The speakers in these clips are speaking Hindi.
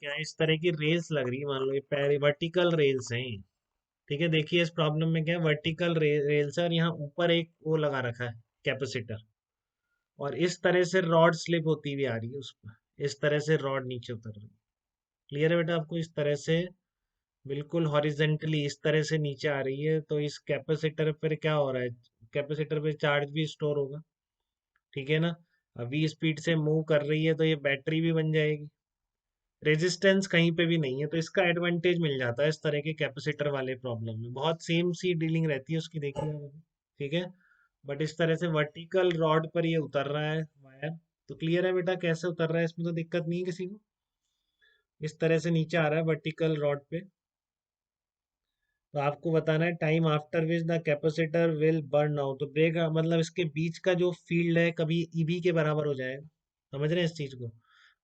क्या है, इस तरह की रेल्स लग रही है, मान लो ये वर्टिकल रेल्स हैं। ठीक है, देखिए इस प्रॉब्लम में क्या है, वर्टिकल रेल्स है और यहाँ ऊपर एक वो लगा रखा है, कैपेसिटर। और इस तरह से रॉड स्लिप होती हुई आ रही है उस पर, इस तरह से रॉड नीचे उतर रही है। क्लियर है बेटा आपको? इस तरह से बिल्कुल हॉरिजेंटली इस तरह से नीचे आ रही है, तो इस कैपेसिटर पर क्या हो रहा है, कैपेसिटर पे चार्ज भी स्टोर होगा। ठीक है ना? अभी स्पीड से मूव कर रही है तो ये बैटरी भी बन जाएगी। रेजिस्टेंस कहीं पे भी नहीं है, तो इसका एडवांटेज मिल जाता है इस तरह के कैपेसिटर वाले प्रॉब्लम में। बहुत सेम सी डीलिंग रहती है उसकी, देखिए आप अभी। ठीक है, बट इस तरह से वर्टिकल रॉड पर ये उतर रहा है वायर। तो क्लियर है बेटा कैसे उतर रहा है, इसमें तो दिक्कत नहीं है किसी को। इस तरह से नीचे आ रहा है वर्टिकल रॉड पे। तो आपको बताना है time after which the capacitor will burn out. तो ब्रेक मतलब इसके बीच का जो फील्ड है कभी ईबी के बराबर हो जाएगा। समझ रहे हैं इस चीज को?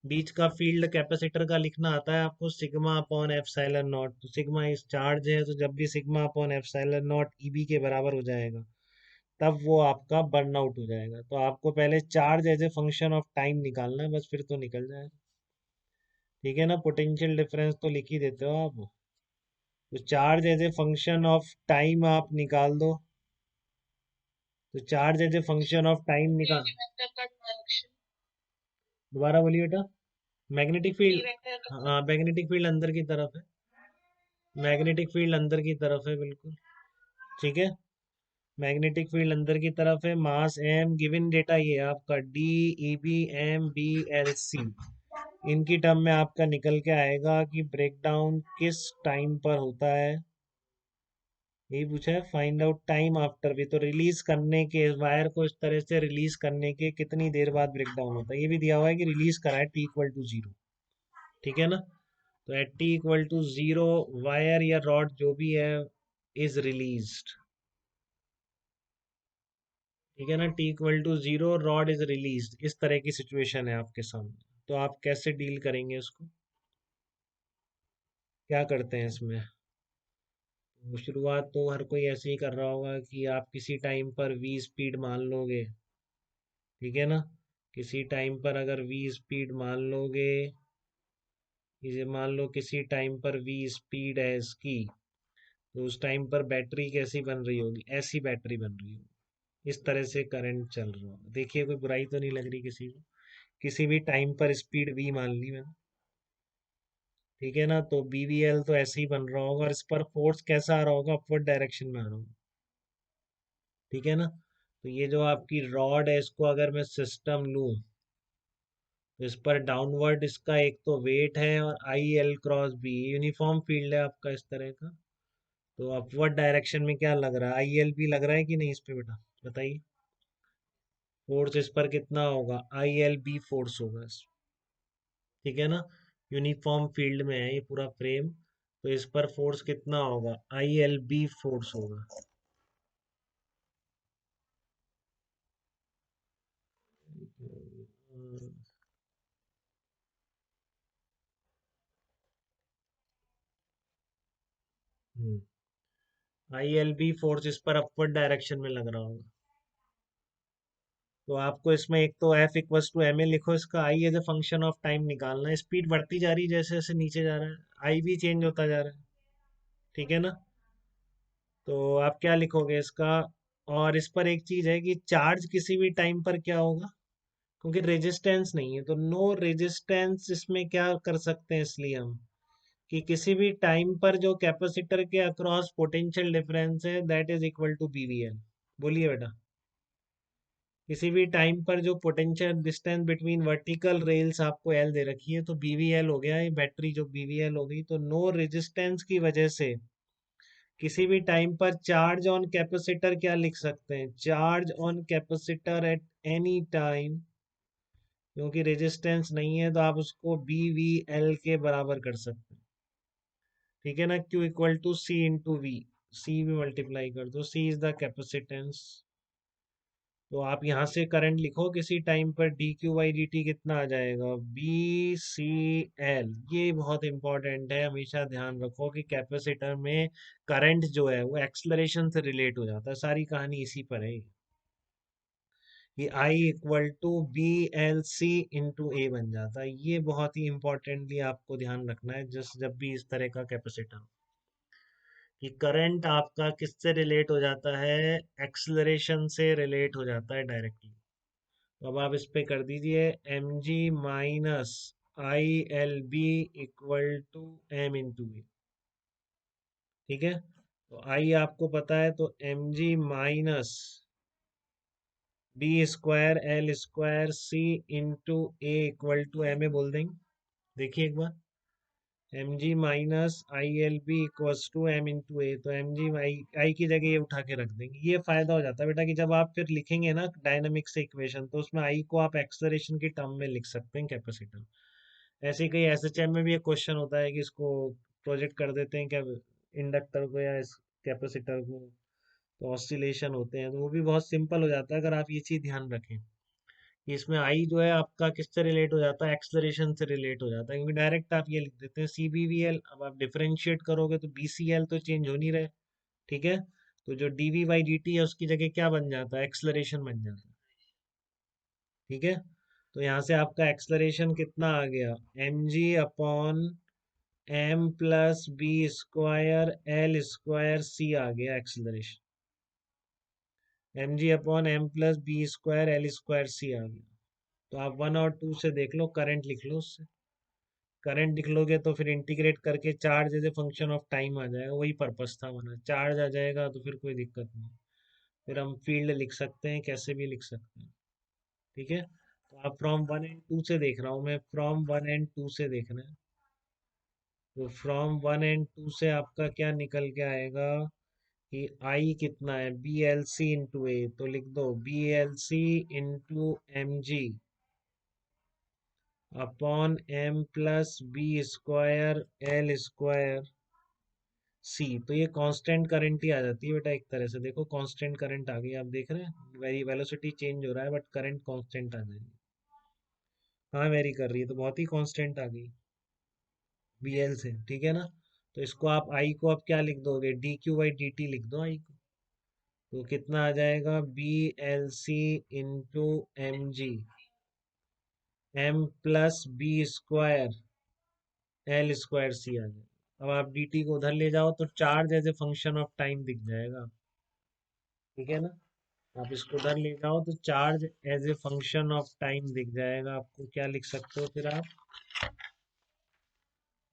बीच का फील्ड कैपेसिटर का लिखना आता है आपको, सिग्मा अपॉन एप्सिलॉन नॉट। तो सिग्मा इस चार्ज है, तो जब भी sigma upon epsilon not EB के बराबर हो जाएगा तब वो आपका बर्न आउट हो जाएगा। तो आपको पहले charge as a function of time निकालना है, बस फिर तो निकल जाएगा। ठीक है ना? पोटेंशियल डिफरेंस तो लिख ही देते हो आप। तो charge as a function of time आप निकाल दो। तो charge as a function of time निकाल, दोबारा बोलिए बेटा। मैग्नेटिक फील्ड, हाँ मैग्नेटिक फील्ड अंदर की तरफ है। मैग्नेटिक फील्ड अंदर की तरफ है बिल्कुल। ठीक है, मैग्नेटिक फील्ड अंदर की तरफ है। मास एम, गिवन डेटा ये है आपका D, E B, M B, L C. इनकी टर्म में आपका निकल के आएगा कि ब्रेकडाउन किस टाइम पर होता है। यही पूछा है, फाइंड आउट टाइम आफ्टर भी। तो रिलीज करने के, वायर को इस तरह से रिलीज करने के कितनी देर बाद ब्रेकडाउन होता है, ये भी दिया हुआ है कि रिलीज करा है टी इक्वल टू जीरो। ठीक है ना? तो at T equal to zero wire या रॉड जो भी है इज रिलीज्ड। ठीक है ना? T equal to zero rod is released, इस तरह की सिचुएशन है आपके सामने। तो आप कैसे डील करेंगे इसको, क्या करते हैं इसमें? तो शुरुआत तो हर कोई ऐसे ही कर रहा होगा कि आप किसी टाइम पर वी स्पीड मान लोगे। ठीक है ना? किसी टाइम पर अगर वी स्पीड मान लोगे, इसे मान लो किसी टाइम पर वी स्पीड है इसकी, तो उस टाइम पर बैटरी कैसी बन रही होगी, ऐसी बैटरी बन रही होगी। इस तरह से करंट चल रहा होगा। देखिए कोई बुराई तो नहीं लग रही किसी को? किसी भी टाइम पर स्पीड वी मान ली मैंने। ठीक है ना? तो बीवीएल तो ऐसे ही बन रहा होगा और इस पर फोर्स कैसा आ रहा होगा, अपवर्ड डायरेक्शन में आ रहा होगा। ठीक है ना? तो ये जो आपकी रॉड है इसको अगर मैं सिस्टम लूं, तो इस पर डाउनवर्ड इसका एक तो वेट है और I L cross B, uniform field है आपका इस तरह का। तो अपवर्ड डायरेक्शन में क्या लग रहा है, आई एल बी लग रहा है कि नहीं इस पे बेटा, बताइए। फोर्स इस पर कितना होगा, आई एल बी फोर्स होगा इस। ठीक है ना? यूनिफॉर्म फील्ड में है ये पूरा फ्रेम, तो इस पर फोर्स कितना होगा, आई एल बी फोर्स होगा। आई एल बी फोर्स इस पर अपवर्ड डायरेक्शन में लग रहा होगा। तो आपको इसमें एक तो F equals to M A लिखो, इसका I as a function of time निकालना है। स्पीड बढ़ती जा रही है जैसे जैसे नीचे जा रहा है, आई भी चेंज होता जा रहा है। ठीक है ना? तो आप क्या लिखोगे इसका? और इस पर एक चीज है कि चार्ज किसी भी टाइम पर क्या होगा, क्योंकि रेजिस्टेंस नहीं है तो नो रेजिस्टेंस। इसमें क्या कर सकते हैं इसलिए हम, कि किसी भी टाइम पर जो कैपेसिटर के अक्रॉस पोटेंशियल डिफरेंस है that is equal to BVL. बोलिए बेटा। किसी भी टाइम पर जो potential distance between vertical rails आपको एल दे रखी है, तो बीवीएल हो गया ये बैटरी जो बीवीएल हो गई। तो नो रेजिस्टेंस की वजह से किसी भी टाइम पर चार्ज ऑन कैपेसिटर क्या लिख सकते हैं, charge on capacitor at any time. क्योंकि रेजिस्टेंस नहीं है तो आप उसको बी वी एल के बराबर कर सकते हैं। ठीक है ना? Q equal to C into V, C भी मल्टीप्लाई कर दो, सी इज द कैपेसिटेंस। तो आप यहाँ से करंट लिखो किसी टाइम पर, D Q by D T कितना आ जाएगा, बी सी एल। ये बहुत इंपॉर्टेंट है, हमेशा ध्यान रखो कि कैपेसिटर में करंट जो है वो एक्सलरेशन से रिलेट हो जाता है, सारी कहानी इसी पर है। कि I equal to B L C into A बन जाता है। ये बहुत ही इंपॉर्टेंटली आपको ध्यान रखना है जब भी इस तरह का कैपेसिटर हो, कि करंट आपका किससे रिलेट हो जाता है, एक्सलरेशन से रिलेट हो जाता है डायरेक्टली। तो अब आप इस पे कर दीजिए M G minus I L B equal to M into A. ठीक है, तो आई आपको पता है, तो M G minus B square L square C into A equal to M A बोल देंगे। देखिए एक बार, M G minus I L B equals to M into A, तो एम जी आई की जगह ये उठा के रख देंगे। ये फायदा हो जाता है बेटा कि जब आप फिर लिखेंगे ना डायनामिक से इक्वेशन, तो उसमें आई को आप एक्सलरेशन की टर्म में लिख सकते हैं कैपेसिटर। ऐसे ही कई एसएचएम में भी एक क्वेश्चन होता है कि इसको प्रोजेक्ट कर देते हैं क्या, इंडक्टर को या इस कैपेसिटर को, तो ऑसिलेशन होते हैं, तो वो भी बहुत सिंपल हो जाता है अगर आप ये चीज ध्यान रखें कि इसमें आई जो है आपका किससे रिलेट हो जाता है, एक्सलरेशन से रिलेट हो जाता है, क्योंकि डायरेक्ट आप ये लिख देते हैं सीबीवीएल। अब आप डिफरेंशिएट करोगे तो बीसीएल तो चेंज हो नहीं रहे। ठीक है, तो जो डीवी बाई डी टी है उसकी जगह क्या बन जाता है, एक्सलरेशन बन जाता है। ठीक है, तो यहाँ से आपका एक्सलरेशन कितना आ गया, M G upon M plus B square L square C आ गया acceleration, M G upon M plus B square L square C आ गया। तो आप 1 और 2 से देख लो, करंट लिख लो उससे। करंट लिख लोगे तो फिर इंटीग्रेट करके charge as a function of time आ जाएगा, वही पर्पस था हमारा, चार्ज आ जाएगा तो फिर कोई दिक्कत नहीं। फिर हम फील्ड लिख सकते हैं, कैसे भी लिख सकते हैं। ठीक है, तो आप फ्रॉम 1 एंड 2 से देख रहा हूँ मैं, फ्रॉम 1 एंड 2 से देखना है। तो फ्रॉम 1 एंड 2 से आपका क्या निकल के आएगा कि आई कितना है, B L C into A, तो लिख दो B L C into M G upon M plus B square L square C. तो ये कांस्टेंट करंट ही आ जाती है बेटा, एक तरह से देखो कांस्टेंट करंट आ गई, आप देख रहे हैं वेरी वेलोसिटी चेंज हो रहा है बट करंट कांस्टेंट आ जाएगी। हाँ वेरी कर रही है, तो बहुत ही कांस्टेंट आ गई बीएल से। ठीक है ना, तो इसको आप आई को आप क्या लिख दोगे, D Q by D T लिख दो आई को। तो कितना आ जाएगा, B L C into M G M plus B square L square C आ जाएगा। अब आप डी टी को उधर ले जाओ तो charge as a function of time दिख जाएगा। ठीक है ना, आप इसको उधर ले जाओ तो charge as a function of time दिख जाएगा आपको। क्या लिख सकते हो फिर आप,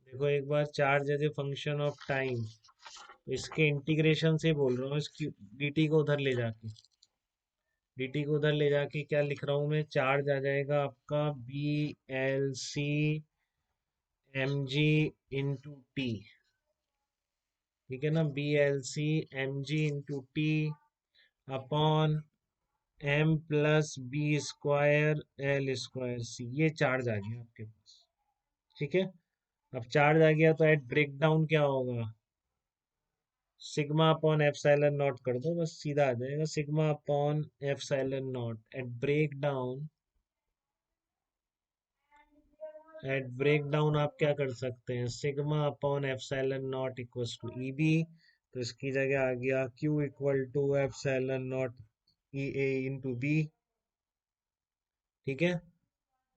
देखो एक बार, charge as a function of time, इसके इंटीग्रेशन से बोल रहा हूँ, इसकी डीटी को उधर ले जाके, डीटी को उधर ले जाके क्या लिख रहा हूँ मैं, चार्ज आ जाएगा आपका B L C M G into T. ठीक है ना, B L C M G into T upon M plus B square L square C, ये चार्ज आ गया आपके पास। ठीक है, अब चार्ज आ गया तो एट ब्रेक डाउन क्या होगा, सिग्मा अपॉन एप्सिलॉन नॉट कर दो, बस सीधा आ जाएगा, sigma upon epsilon naught at break down. At break down आप क्या कर सकते हैं, sigma upon epsilon naught equals to E B, तो इसकी जगह आ गया Q equal to epsilon naught E A into B. ठीक है,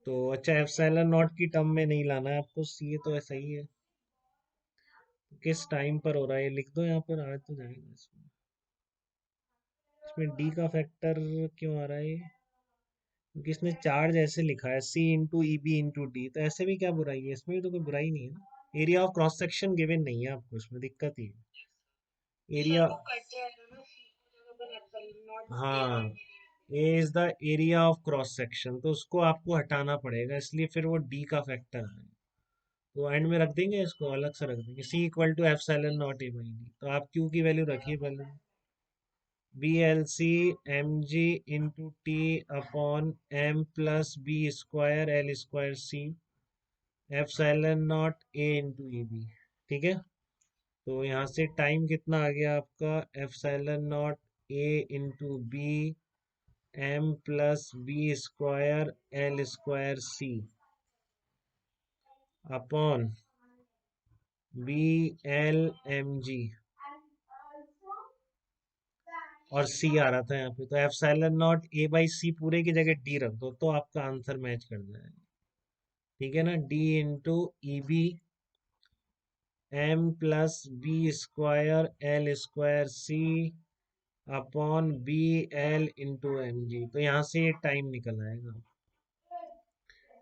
तो अच्छा एप्सिलॉन नॉट की टर्म में नहीं लाना है आपको, ये तो ऐसा ही है। किस टाइम पर हो रहा है ये लिख दो यहाँ पर, आ तो जाएगा इसमें। इसमें डी का फैक्टर क्यों आ रहा है ये, क्योंकि इसने चार्ज ऐसे लिखा है C into E B into D, तो ऐसे भी क्या बुराई है, इसमें भी तो कोई बुराई नहीं है ना। Area of cross section given नहीं है आपको, इसमें दिक्कत ही है एरिया। हाँ, A is the area of cross section, तो उसको आपको हटाना पड़ेगा, इसलिए फिर वो डी का फैक्टर है। तो एंड में रख देंगे, इसको अलग से रख देंगे, C equal to epsilon naught A by D, तो आप क्यू की वैल्यू रखिए पहले, B L C M G into T upon M plus B square L square C epsilon naught A into E B. ठीक है, तो यहाँ से टाइम कितना आ गया आपका, epsilon naught A into B M plus B square L square C upon B L M G और सी आ रहा था यहाँ पे, तो epsilon naught A by C पूरे की जगह डी रख दो तो आपका आंसर मैच कर जाएगा। ठीक है ना, D into E B M plus B square L square C upon B L into M G, तो यहाँ से ये टाइम निकल आएगा।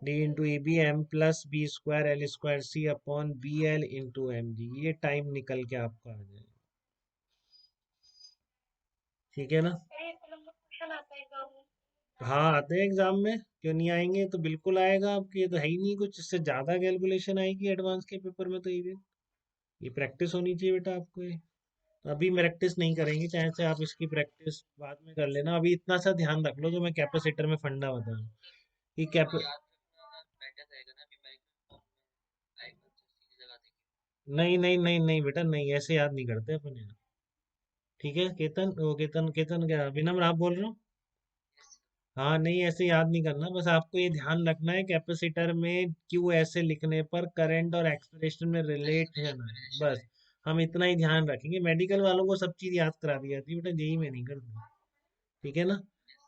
D into A B M plus B square L square C upon B L into M G, ये टाइम निकल के आपका आ जाएगा। ठीक है ना। हाँ आते हैं एग्जाम में, क्यों नहीं आएंगे, तो बिल्कुल आएगा आपके, ये तो है ही नहीं कुछ इससे ज्यादा कैलकुलेशन आएगी एडवांस के पेपर में, तो ये प्रैक्टिस होनी चाहिए बेटा आपको ये। तो अभी प्रैक्टिस नहीं करेंगे, चाहे से आप इसकी प्रैक्टिस बाद में कर लेना, अभी इतना सा ध्यान रख लो जो मैं कैपेसिटर में फंडा बता रहा हूँ कि कैप। नहीं नहीं नहीं नहीं बेटा, नहीं ऐसे याद नहीं करते अपन यहाँ। ठीक है केतन, वो केतन केतन क्या विनम्र आप बोल रहे हो। हाँ नहीं ऐसे याद नहीं करना, बस आपको ये ध्यान रखना है कैपेसिटर में क्यू ऐसे लिखने पर करंट और एक्सप्रेशन में रिलेट है ना, बस हम इतना ही ध्यान रखेंगे। मेडिकल वालों को सब चीज याद करा दी जाती है बेटा, जेई में नहीं करते। ठीक है ना,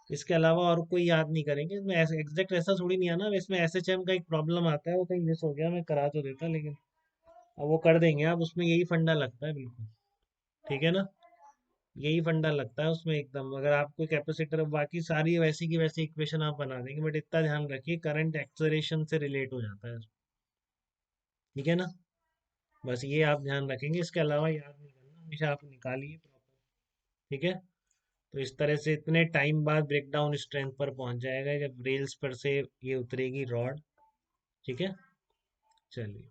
इसके अलावा और कोई याद नहीं करेंगे इसमें, ऐसे एग्जैक्ट ऐसा थोड़ी नहीं आना, इसमें एसएचएम का एक प्रॉब्लम आता है, वो कहीं मिस हो गया, मैं करा तो देता लेकिन अब वो कर देंगे आप, उसमें यही फंडा लगता है बिल्कुल। ठीक है ना, यही फंडा लगता है उसमें एकदम, अगर आपको कैपेसिटर, बाकी सारी वैसी की वैसी इक्वेशन आप बना देंगे, बट इतना ध्यान रखिए करंट एक्सेलरेशन से रिलेट हो जाता है। ठीक है ना, बस ये आप ध्यान रखेंगे, इसके अलावा याद नहीं करना, हमेशा आप निकालिए प्रॉपर। ठीक है, तो इस तरह से इतने टाइम बाद ब्रेकडाउन स्ट्रेंथ पर पहुंच जाएगा जब रेल्स पर से ये उतरेगी रॉड। ठीक है, चलिए।